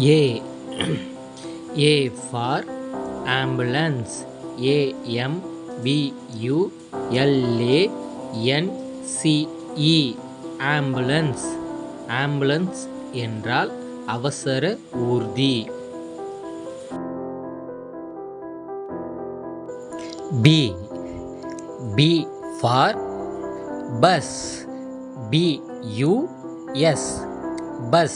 A. A for ambulance. AMBULANCE. ambulance. ambulance என்றால் அவசர ஊர்தி. B. B for bus. BUS. bus.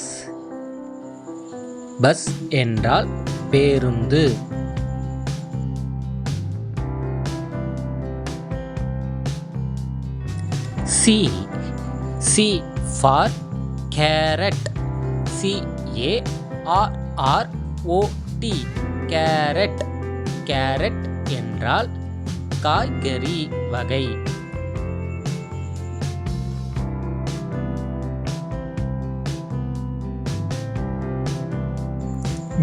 Bus என்றால் பேருந்து. C. C for carrot. CARROT. carrot. carrot என்றால் காய்கறி வகை.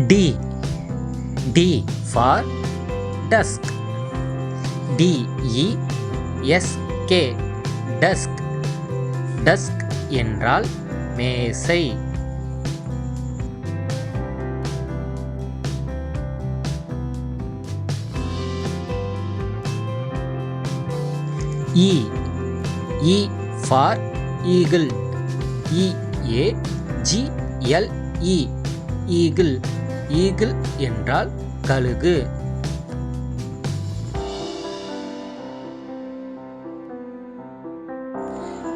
D. D for desk. DESK. desk. desk என்றால் மேசை. E. E for eagle. EAGLE. eagle. eagle என்றால் கழுகு.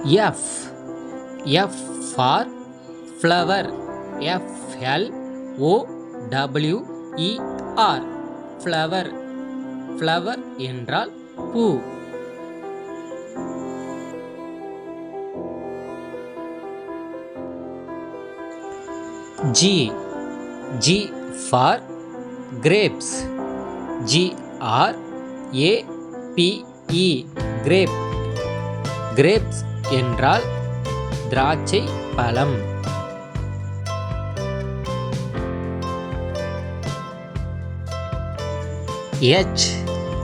F. F for flower. FLOWER. flower. flower என்றால் பூ. G. G for grapes. GRAPE. grape. grapes என்றால் திராட்சை பழம். H.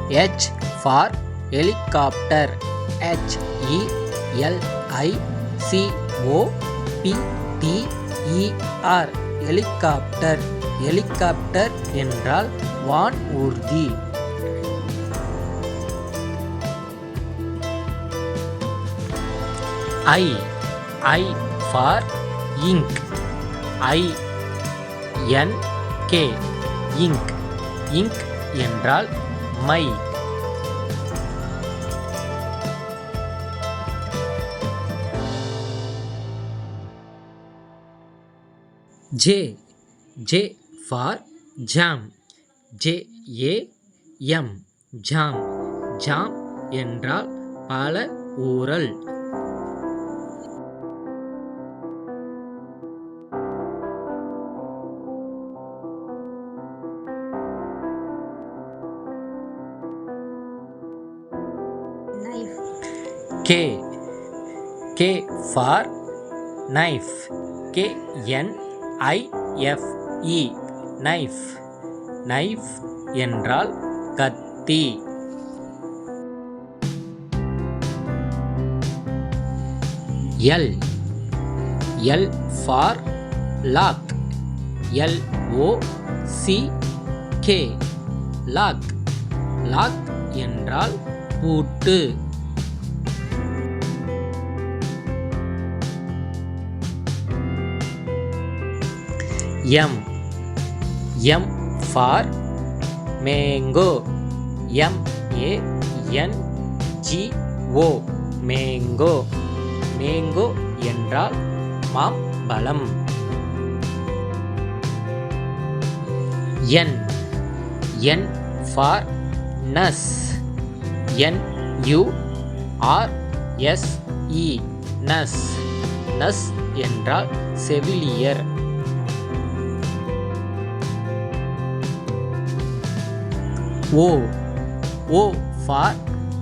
H for helicopter. HELICOPTER. helicopter. helicopter என்றால் வான் ஊர்தி. I. I for ink. INK. ink. ink என்றால் my. J. J for jam. JAM. jam. jam என்றால் பல ஊறல். K. K for knife. KNIFE. knife. knife என்றால் கத்தி. L. L for lock. LOCK. lock. lock என்றால் பூட்டு. M. M for mango. MANGO. mango. mango என்றால் மாம்பழம். N. N for nurse. NURSE. nurse. nurse என்றால் செவிலியர். O. O for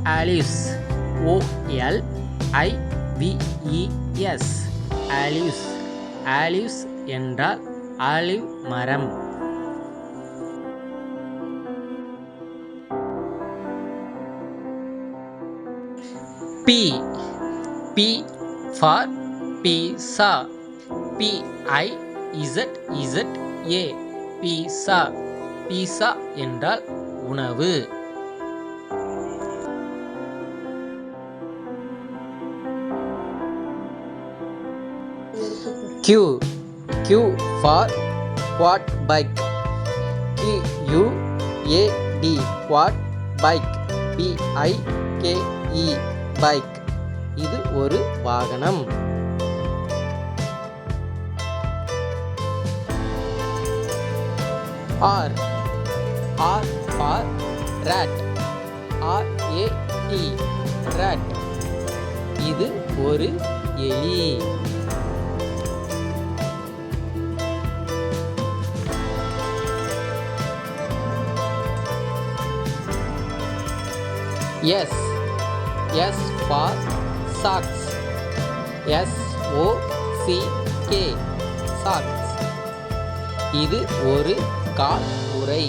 Alice. OLIVES. Alice. Alice என்றால் olive மரம். P. P for pizza. PIZZA. ஏ பீஸா. பீஸா என்றால் உணவு. Q. Q for quad bike. QUAD quad bike. BIKE bike. இது ஒரு வாகனம். R. R for rat. RAT rat. இது ஒரு எலி. S. S for socks. SOCK socks. இது ஒரு கால் உறை.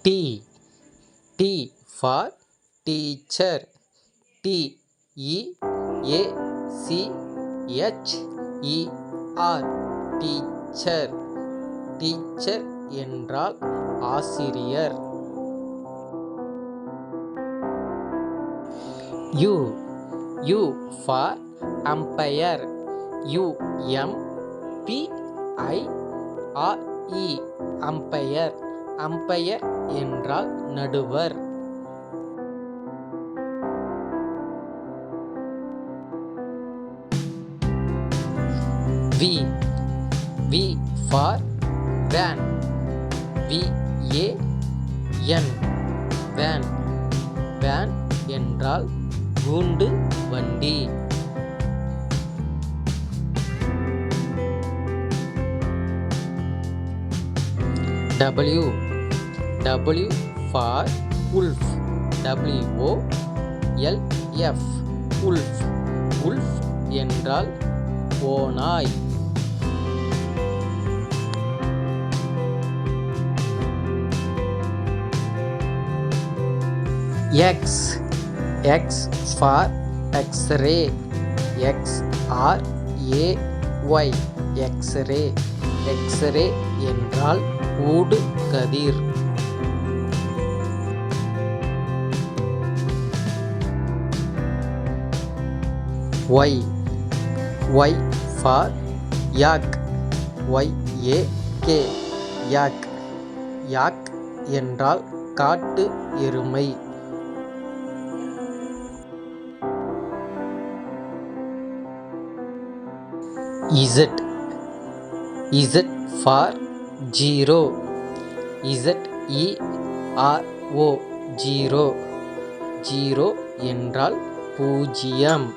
T. T for teacher. TEACHER teacher. teacher என்றால் ஆசிரியர். U. U for umpire. UMPIRE umpire. umpire என்றால் நடுவர். V. V for van. VAN van. van என்றால் கூண்டு வண்டி. W. W for wolf. WOLF wolf. wolf என்றால் ஓநாய். X. X for X-ray. XRAY X-ray. X-ray என்றால் ஊடு கதிர். Y. Y for yak. YAK yak. yak என்றால் காட்டு எருமை. Z. Z for zero. ZERO zero. zero என்றால் பூஜ்ஜியம்.